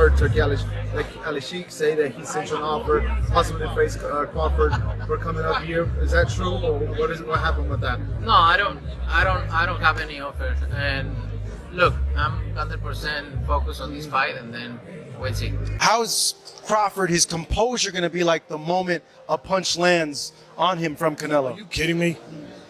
heard Turkey Al-Sheikh say that he sent you an offer, possibly to face Crawford for coming up here. Is that true, or what happened with that? No, I don't have any offer. And look, I'm 100% focused on this fight, and then we'll see. How's Crawford, his composure going to be like the moment a punch lands on him from Canelo? Are you kidding me?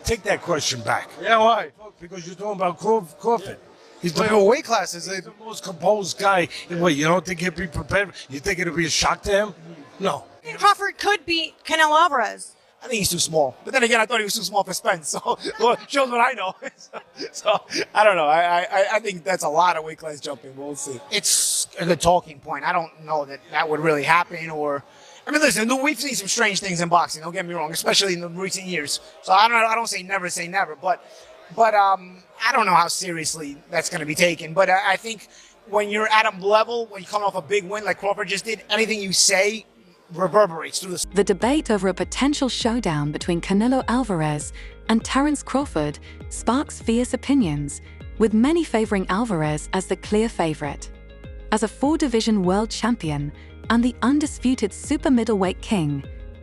Take that question back. Yeah, why? Because you're talking about Crawford. He's the weight classes. He's the most composed guy. What, you don't think he'll be prepared? You think it'll be a shock to him? No. Crawford could beat Canelo Alvarez. I think he's too small. But then again, I thought he was too small for Spence. So shows what I know. So I don't know. I think that's a lot of weight class jumping. We'll see. It's a good talking point. I don't know that would really happen. Or I mean, listen, we've seen some strange things in boxing. Don't get me wrong, especially in the recent years. So I don't say never. But I don't know how seriously that's going to be taken. But I think when you're at a level, when you come off a big win like Crawford just did, anything you say reverberates through the debate over a potential showdown between Canelo Alvarez and Terence Crawford sparks fierce opinions, with many favoring Alvarez as the clear favorite. As a 4-division world champion and the undisputed super middleweight king,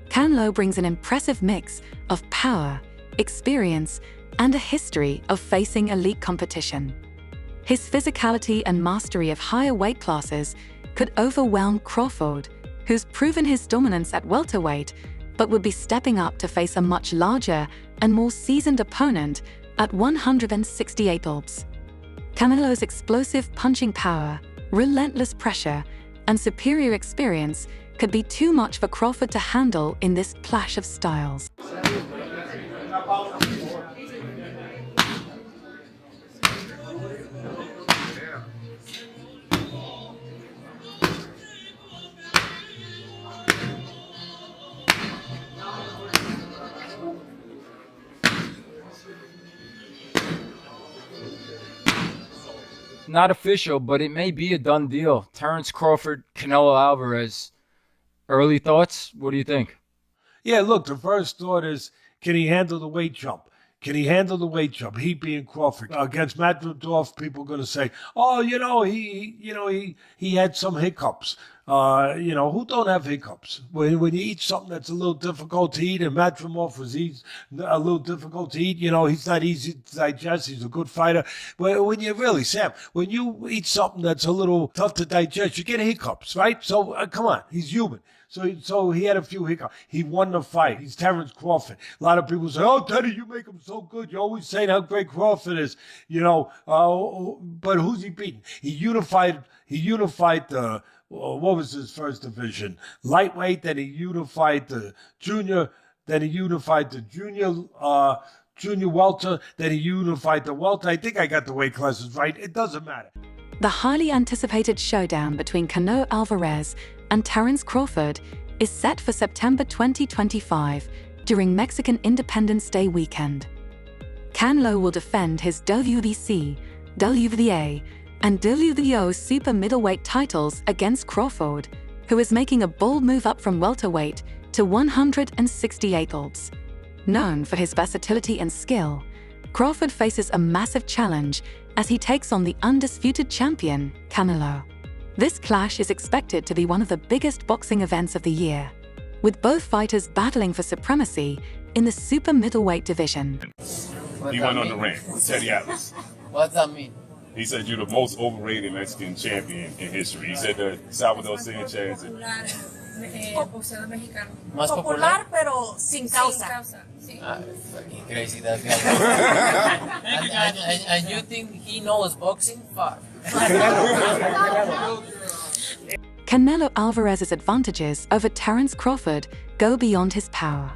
Canelo brings an impressive mix of power, experience, and a history of facing elite competition. His physicality and mastery of higher weight classes could overwhelm Crawford, who's proven his dominance at welterweight, but would be stepping up to face a much larger and more seasoned opponent at 168 pounds. Canelo's explosive punching power, relentless pressure, and superior experience could be too much for Crawford to handle in this clash of styles. Not official, but it may be a done deal. Terence Crawford, Canelo Alvarez. Early thoughts? What do you think? Yeah, look, the first thought is, can he handle the weight jump? Can he handle the weight jump? He being Crawford. Against Matador, people are going to say, oh, he had some hiccups. Who don't have hiccups? When you eat something that's a little difficult to eat, and Matador was a little difficult to eat, he's not easy to digest. He's a good fighter. But when you eat something that's a little tough to digest, you get hiccups, right? So come on, he's human. So he had a few hiccups. He won the fight. He's Terence Crawford. A lot of people say, oh, Teddy, you make him so good. You're always saying how great Crawford is, but who's he beating? He unified the, what was his first division? Lightweight, then he unified the junior, then he unified the junior welter, then he unified the welter. I think I got the weight classes right. It doesn't matter. The highly anticipated showdown between Canelo Alvarez and Terence Crawford is set for September 2025 during Mexican Independence Day weekend. Canelo will defend his WBC, WBA, and WBO super middleweight titles against Crawford, who is making a bold move up from welterweight to 168 pounds. Known for his versatility and skill, Crawford faces a massive challenge as he takes on the undisputed champion, Canelo. This clash is expected to be one of the biggest boxing events of the year, with both fighters battling for supremacy in the super middleweight division. He went on the ring, Teddy Atlas. What does that mean? He said you're the most overrated Mexican champion in history. He said that Salvador Sanchez. Boxeador mexicano. Más popular, pero sin causa. Sí. Fucking crazy that guy. and you think he knows boxing? Fuck. Canelo Alvarez's advantages over Terence Crawford go beyond his power.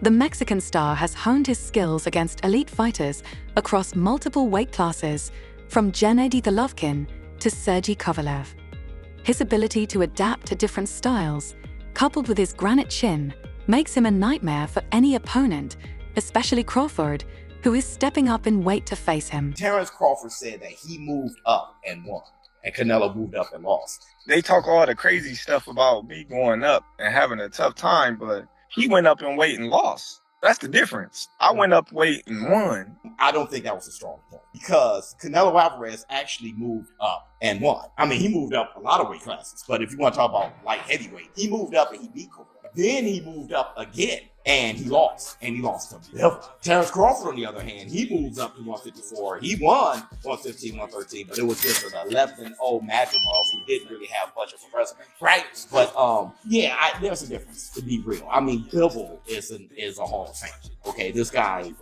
The Mexican star has honed his skills against elite fighters across multiple weight classes, from Gennady Golovkin to Sergey Kovalev. His ability to adapt to different styles, coupled with his granite chin, makes him a nightmare for any opponent, especially Crawford, who is stepping up in weight to face him. Terence Crawford said that he moved up and won, and Canelo moved up and lost. They talk all the crazy stuff about me going up and having a tough time, but he went up in weight and lost. That's the difference. I went up weight and won. I don't think that was a strong point because Canelo Alvarez actually moved up and won. I mean, he moved up a lot of weight classes, but if you want to talk about light heavyweight, he moved up and he beat Crawford. Then he moved up again and he lost to Devil. Terence Crawford, on the other hand, he moves up to 154. He won 115, 113, but it was just an 11-0 Madrimov who didn't really have much of a resume, right? But there's a difference, to be real. I mean, Devil is a Hall of Fame. Okay, this guy,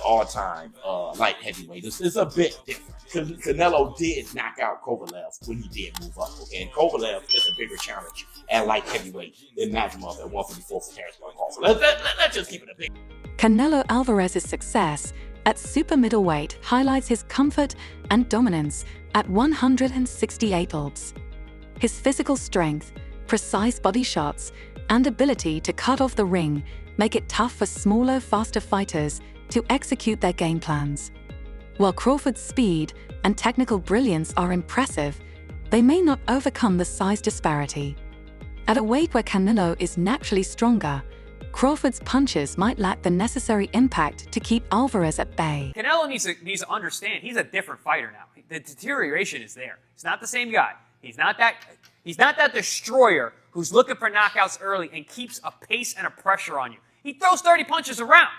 all-time light heavyweight. It's a bit different. Canelo did knock out Kovalev when he did move up. Okay, and Kovalev is a bigger challenge at light heavyweight than Madrimov at 154 for Terence Crawford. Let's just keep it a big. Canelo Alvarez's success at super middleweight highlights his comfort and dominance at 168 lbs. His physical strength, precise body shots, and ability to cut off the ring make it tough for smaller, faster fighters to execute their game plans. While Crawford's speed and technical brilliance are impressive, they may not overcome the size disparity. At a weight where Canelo is naturally stronger, Crawford's punches might lack the necessary impact to keep Alvarez at bay. Canelo needs to understand he's a different fighter now. The deterioration is there. He's not the same guy. He's not that destroyer who's looking for knockouts early and keeps a pace and a pressure on you. He throws 30 punches around.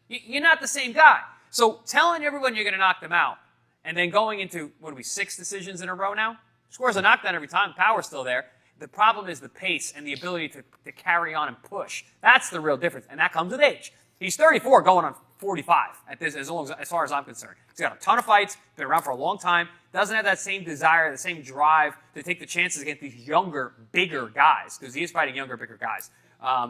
You're not the same guy. So telling everyone you're going to knock them out and then going into, 6 decisions in a row now? Scores a knockdown every time. Power's still there. The problem is the pace and the ability to carry on and push. That's the real difference, and that comes with age. He's 34 going on 45 as far as I'm concerned. He's got a ton of fights, been around for a long time, doesn't have that same desire, the same drive to take the chances against these younger, bigger guys, because he is fighting younger, bigger guys.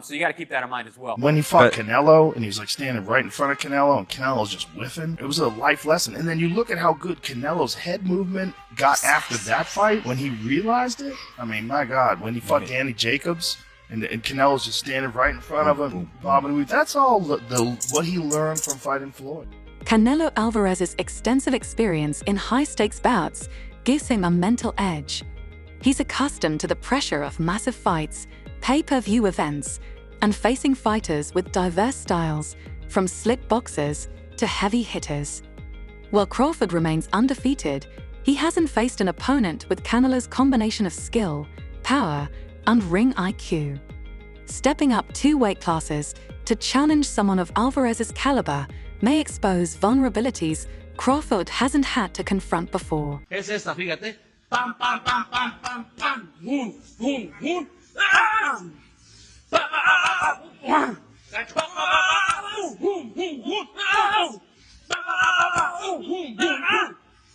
So you got to keep that in mind as well. When he fought Canelo, and he was like standing right in front of Canelo, and Canelo's just whiffing, it was a life lesson. And then you look at how good Canelo's head movement got after that fight when he realized it. I mean, my God, when he fought Danny Jacobs, and Canelo's just standing right in front of him, bobbing. That's all what he learned from fighting Floyd. Canelo Alvarez's extensive experience in high-stakes bouts gives him a mental edge. He's accustomed to the pressure of massive fights, pay-per-view events, and facing fighters with diverse styles, from slick boxers to heavy hitters. While Crawford remains undefeated, he hasn't faced an opponent with Canelo's combination of skill, power, and ring IQ. Stepping up 2 weight classes to challenge someone of Alvarez's caliber may expose vulnerabilities Crawford hasn't had to confront before. Es esta, fíjate. Pam, pam, pam, pam, pam, pam. Boom, boom, boom. Ah!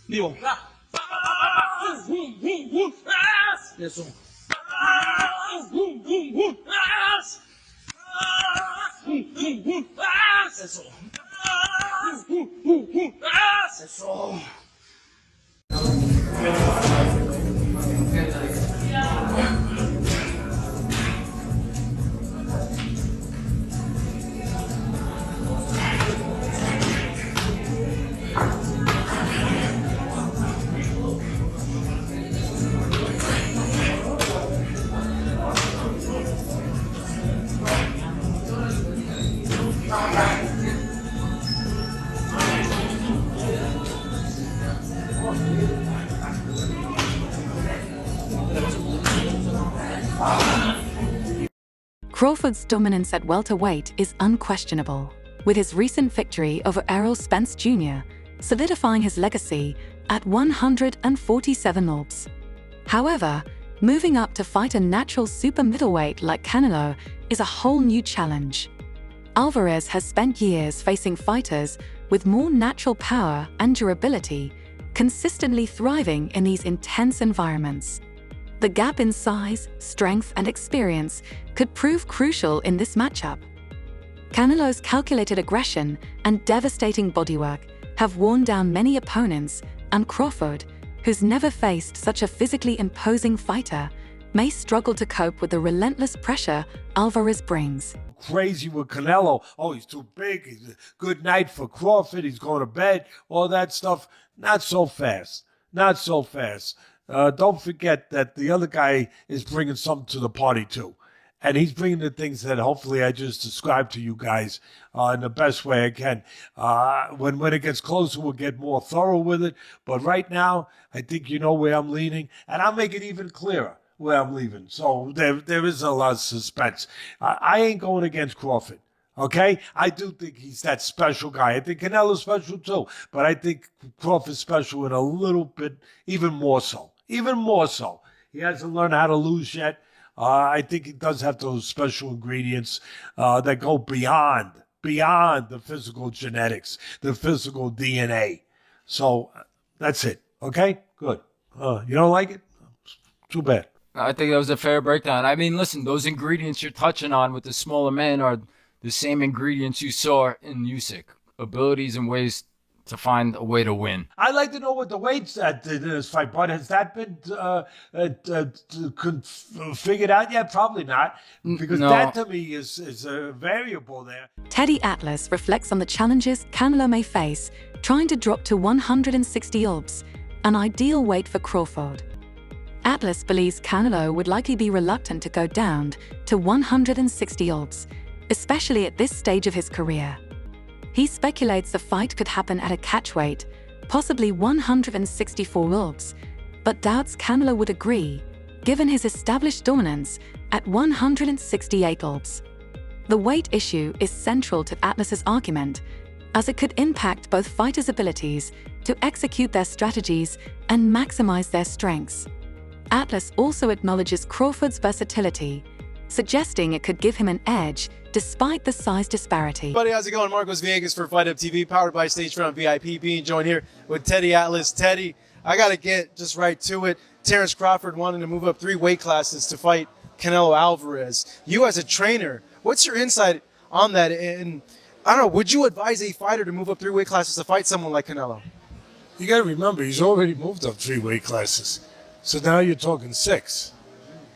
Digo. Eso. Eso. Crawford's dominance at welterweight is unquestionable, with his recent victory over Errol Spence Jr. solidifying his legacy at 147 lbs. However, moving up to fight a natural super middleweight like Canelo is a whole new challenge. Alvarez has spent years facing fighters with more natural power and durability, consistently thriving in these intense environments. The gap in size, strength, and experience could prove crucial in this matchup. Canelo's calculated aggression and devastating bodywork have worn down many opponents, and Crawford, who's never faced such a physically imposing fighter, may struggle to cope with the relentless pressure Alvarez brings. Crazy with Canelo. Oh, he's too big. He's a good night for Crawford. He's going to bed. All that stuff. Not so fast. Not so fast. Don't forget that the other guy is bringing something to the party too. And he's bringing the things that hopefully I just described to you guys in the best way I can. When it gets closer, we'll get more thorough with it. But right now, I think you know where I'm leaning. And I'll make it even clearer where I'm leaving. So there is a lot of suspense. I ain't going against Crawford. Okay? I do think he's that special guy. I think Canelo's special too. But I think Crawford's special in a little bit, even more so. Even more so. He hasn't learned how to lose yet. I think he does have those special ingredients that go beyond the physical genetics, the physical DNA. So that's it. Okay? Good. You don't like it? Too bad. I think that was a fair breakdown. I mean, listen, those ingredients you're touching on with the smaller man are the same ingredients you saw in Usyk. Abilities and ways to find a way to win. I'd like to know what the weight's at in this fight, but has that been figured out yet? Probably not, because No. that to me is a variable there. Teddy Atlas reflects on the challenges Canelo may face trying to drop to 160 obs, an ideal weight for Crawford. Atlas believes Canelo would likely be reluctant to go down to 160 obs, especially at this stage of his career. He speculates the fight could happen at a catch weight, possibly 164 obs, but doubts Canelo would agree, given his established dominance at 168 obs. The weight issue is central to Atlas's argument, as it could impact both fighters' abilities to execute their strategies and maximize their strengths. Atlas also acknowledges Crawford's versatility, suggesting it could give him an edge despite the size disparity. Buddy, how's it going? Marcos Villegas for Fight Up TV, powered by Stage Front VIP, being joined here with Teddy Atlas. Teddy, I got to get just right to it. Terence Crawford wanting to move up 3 weight classes to fight Canelo Alvarez. You as a trainer, what's your insight on that? And I don't know, would you advise a fighter to move up 3 weight classes to fight someone like Canelo? You got to remember, he's already moved up 3 weight classes. So now you're talking 6,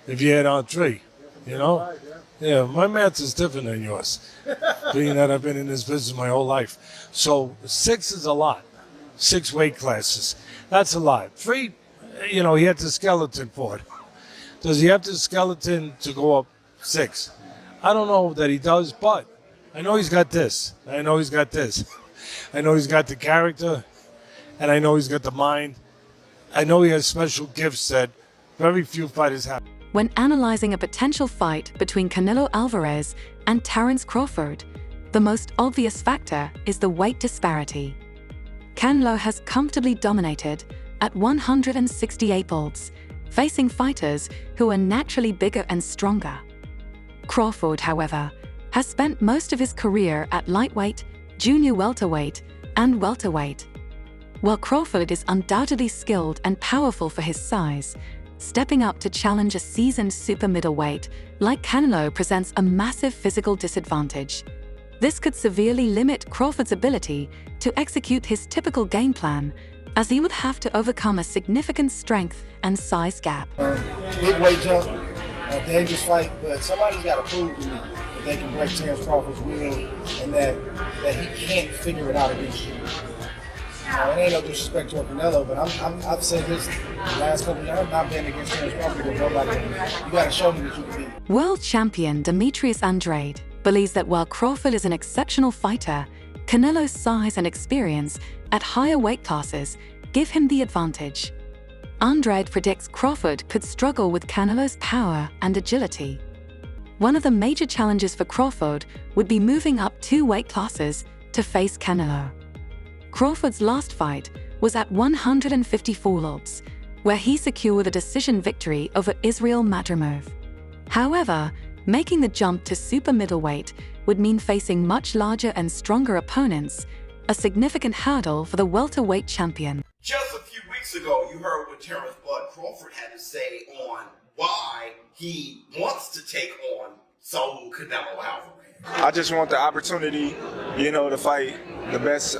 if you add on 3, you know? Yeah, my math is different than yours, being that I've been in this business my whole life. So 6 is a lot. 6 weight classes. That's a lot. 3, you know, he had the skeleton for it. Does he have the skeleton to go up 6? I don't know that he does, but I know he's got this. I know he's got this. I know he's got the character, and I know he's got the mind. I know he has special gifts that very few fighters have. When analyzing a potential fight between Canelo Alvarez and Terence Crawford, the most obvious factor is the weight disparity. Canelo has comfortably dominated at 168 pounds, facing fighters who are naturally bigger and stronger. Crawford, however, has spent most of his career at lightweight, junior welterweight, and welterweight. While Crawford is undoubtedly skilled and powerful for his size, stepping up to challenge a seasoned super middleweight like Canelo presents a massive physical disadvantage. This could severely limit Crawford's ability to execute his typical game plan, as he would have to overcome a significant strength and size gap. Big weight jump, a dangerous fight, but somebody's got to prove to me that they can break Terence Crawford's will and that he can't figure it out against you. It ain't no disrespect to Canelo, but I've said this the last couple of years. I've not been against Terence Crawford with nobody. You got to show me that you can beat. World champion Demetrius Andrade believes that while Crawford is an exceptional fighter, Canelo's size and experience at higher weight classes give him the advantage. Andrade predicts Crawford could struggle with Canelo's power and agility. One of the major challenges for Crawford would be moving up 2 weight classes to face Canelo. Crawford's last fight was at 154 obs, where he secured a decision victory over Israel Madrimov. However, making the jump to super middleweight would mean facing much larger and stronger opponents, a significant hurdle for the welterweight champion. Just a few weeks ago, you heard what Terence Bud Crawford had to say on why he wants to take on Saul Canelo Alvarez. I just want the opportunity, to fight the best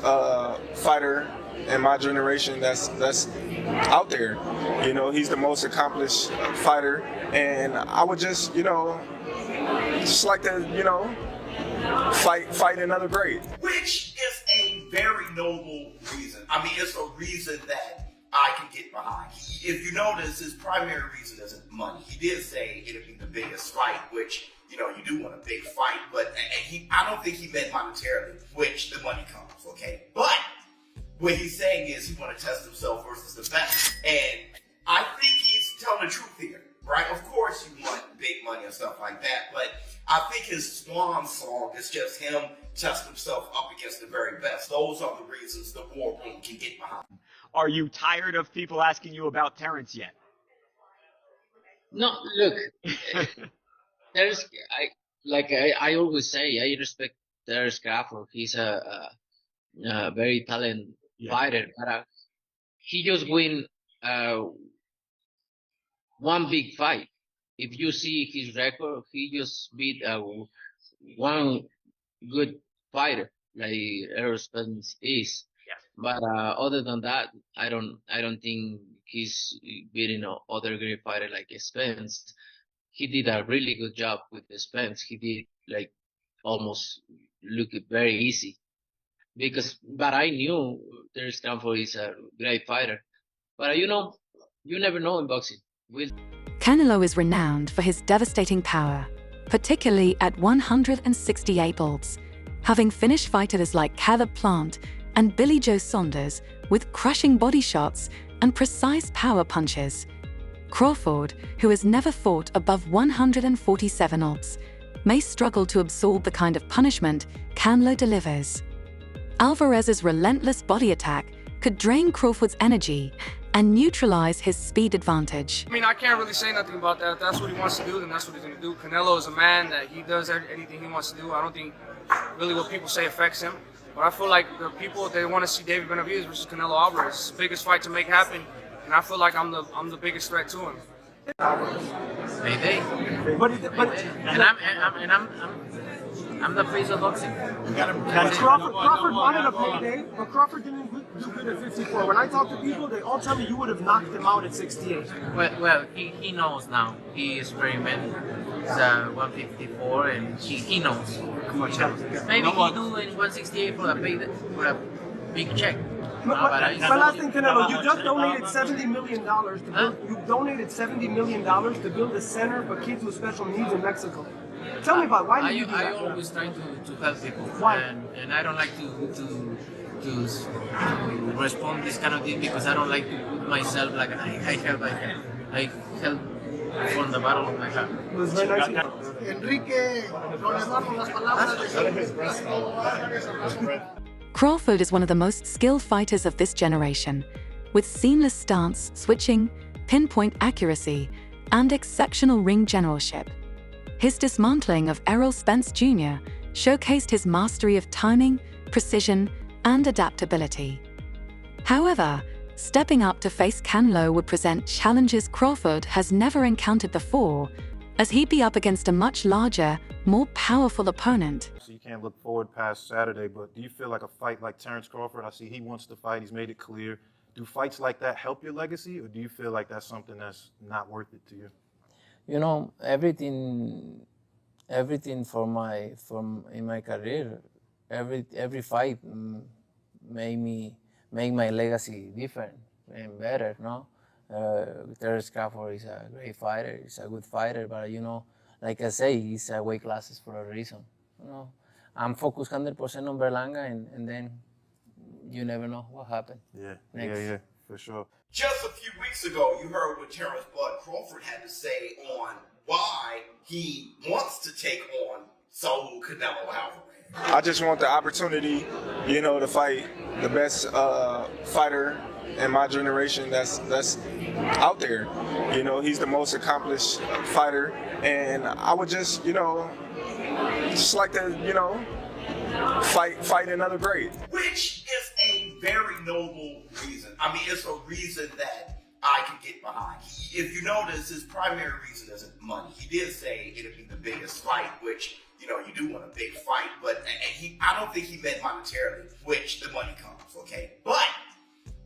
fighter in my generation that's out there. He's the most accomplished fighter, and I would just like to, fight another great. Which is a very noble reason. I mean, it's a reason that I can get behind. If you notice, his primary reason isn't money. He did say it'd be the biggest fight, which, you know, you do want a big fight, but I don't think he meant monetarily, which the money comes, okay? But what he's saying is he want to test himself versus the best. And I think he's telling the truth here, right? Of course you want big money and stuff like that, but I think his swan song is just him testing himself up against the very best. Those are the reasons the war room can get behind. Are you tired of people asking you about Terence yet? No, look, Terence, I always say, I respect Terence Crawford. He's a very talented fighter, but he just win one big fight. If you see his record, he just beat one good fighter like Errol Spence is. Yes. But other than that, I don't think he's beating other great fighter like Spence. He did a really good job with Spence. He did like almost look very easy. But I knew Terence Crawford is a great fighter. But you know, you never know in boxing. Canelo is renowned for his devastating power, particularly at 168 bolts, having finished fighters like Caleb Plant and Billy Joe Saunders with crushing body shots and precise power punches. Crawford, who has never fought above 147 bolts, may struggle to absorb the kind of punishment Canelo delivers. Alvarez's relentless body attack could drain Crawford's energy and neutralize his speed advantage. I mean, I can't really say nothing about that. If that's what he wants to do, then that's what he's going to do. Canelo is a man that he does anything he wants to do. I don't think really what people say affects him. But I feel like the people, they want to see David Benavidez versus Canelo Alvarez. It's the biggest fight to make happen, and I feel like I'm the biggest threat to him. Mayday. I'm the face of boxing. Crawford wanted a payday, but Crawford didn't do good at 54. When I talk to people, they all tell me you would have knocked him out at 68. Well, he knows now. He experimented. It's 154, and he knows. Maybe he do in 168 for a big check. But last thing, Canelo, you just donated $70 million to build. You donated $70 million to build a center for kids with special needs in Mexico. Tell me about why did you do that? I always try to help people. Why? And I don't like to respond this kind of thing because I don't like to put myself like I help from the bottom of my heart. It was very nice. Enrique, Crawford is one of the most skilled fighters of this generation, with seamless stance, switching, pinpoint accuracy, and exceptional ring generalship. His dismantling of Errol Spence Jr. showcased his mastery of timing, precision, and adaptability. However, stepping up to face Canelo would present challenges Crawford has never encountered before, as he'd be up against a much larger, more powerful opponent. So you can't look forward past Saturday, but do you feel like a fight like Terence Crawford, I see he wants to fight, he's made it clear. Do fights like that help your legacy, or do you feel like that's something that's not worth it to you? You know, everything in my career, every fight make my legacy different and better, no? Terence Crawford is a great fighter, he's a good fighter, but you know, like I say, he's weight classes for a reason. You know, I'm focused 100% on Berlanga, and then you never know what happened. Yeah, for sure. Just a few weeks ago, you heard what Terence Bud Crawford had to say on why he wants to take on Saul Canelo Alvarez. I just want the opportunity, you know, to fight the best fighter in my generation that's out there. You know, he's the most accomplished fighter, and I would just, you know, just like to, you know, fight another great. Which is a very noble reason. I mean, it's a reason that I can get behind. If you notice, his primary reason isn't money. He did say it'd be the biggest fight, which, you know, you do want a big fight, but I don't think he meant monetarily, which the money comes, okay? But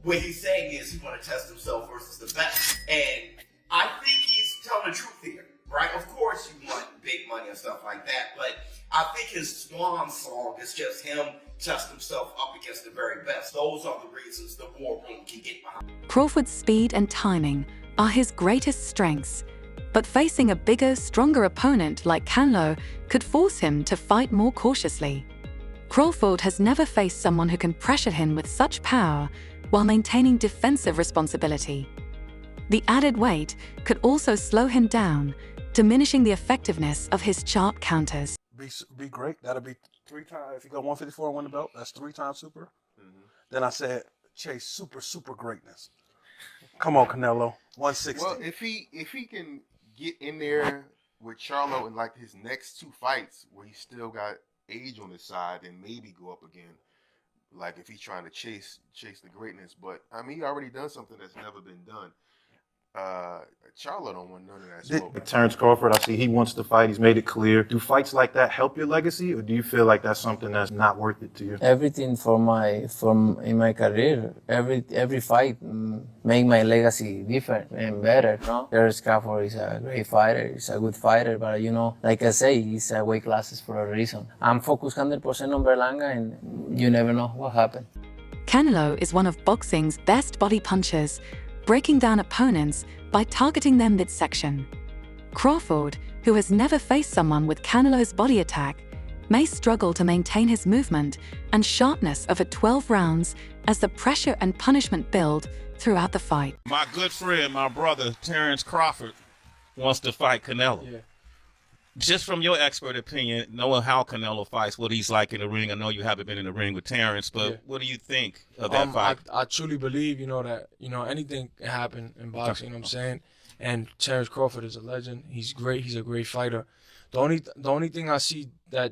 what he's saying is he want to test himself versus the best. And I think he's telling the truth here, right? Of course you want big money and stuff like that, but I think his swan song is just him testing himself up against the very best. Those are the reasons the boardroom can get behind. Crawford's speed and timing are his greatest strengths, but facing a bigger, stronger opponent like Canelo could force him to fight more cautiously. Crawford has never faced someone who can pressure him with such power while maintaining defensive responsibility. The added weight could also slow him down, diminishing the effectiveness of his sharp counters. Be great. That'll be 3 times. If you go 154 and win the belt, that's 3 times super. Then I said, chase super greatness. Come on, Canelo. 160. Well, if he can get in there with Charlo in like his next 2 fights where he's still got age on his side, then maybe go up again. Like if he's trying to chase the greatness. But I mean, he already done something that's never been done. Charlo don't want none of that smoke. Terence Crawford, I see he wants to fight. He's made it clear. Do fights like that help your legacy, or do you feel like that's something that's not worth it to you? Everything in my career, every fight make my legacy different and better. No, Terence Crawford is a great fighter. He's a good fighter, but like I say, he's weight classes for a reason. I'm focused 100% on Berlanga, and you never know what happened. Canelo is one of boxing's best body punchers, breaking down opponents by targeting their midsection. Crawford, who has never faced someone with Canelo's body attack, may struggle to maintain his movement and sharpness over 12 rounds as the pressure and punishment build throughout the fight. My good friend, my brother, Terence Crawford, wants to fight Canelo. Yeah. Just from your expert opinion, knowing how Canelo fights, what he's like in the ring, I know you haven't been in the ring with Terence, but what do you think of that fight? I truly believe, that, anything can happen in boxing, you know what I'm saying? And Terence Crawford is a legend. He's great. He's a great fighter. The only thing I see that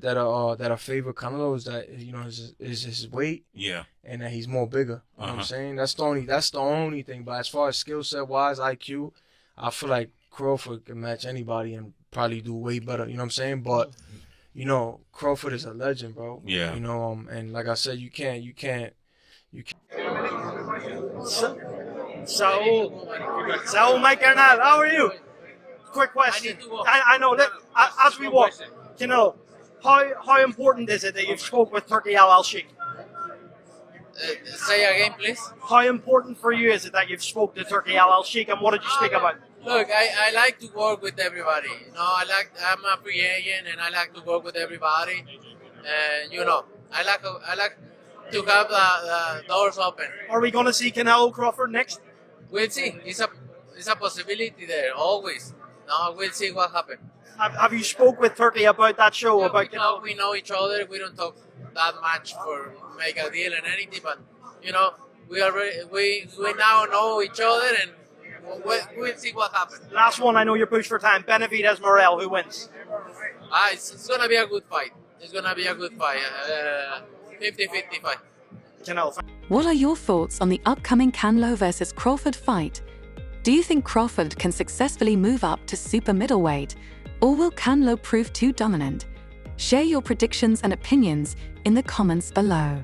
favor Canelo is that, is his weight. Yeah. And that he's more bigger. You know what I'm saying? That's the only thing. But as far as skill set wise, IQ, I feel like Crawford can match anybody and probably do way better, you know what I'm saying? But, Crawford is a legend, bro. Yeah. And like I said, you can't. Saul, my carnal, how are you? Quick question. I know that as we walk, how important is it that you've spoke with Turki Al-Sheikh? Say again, please. How important for you is it that you've spoke to Turki Al-Sheikh, and what did you speak about? Look, I like to work with everybody. I'm a free agent, and I like to work with everybody. And I like to have the doors open. Are we going to see Canelo Crawford next? We'll see. It's a possibility there always. No, we'll see what happens. Have you spoke with Turki about that show? Yeah, about Canelo? We know each other. We don't talk that much for make a deal and anything, but we now know each other, and we'll see what happens. Last one, I know you're pushed for time. Benavidez Morel, who wins? It's gonna be a good fight. It's gonna be a good fight. 50-50 fight. Canelo. What are your thoughts on the upcoming Canelo versus Crawford fight? Do you think Crawford can successfully move up to super middleweight, or will Canelo prove too dominant? Share your predictions and opinions in the comments below.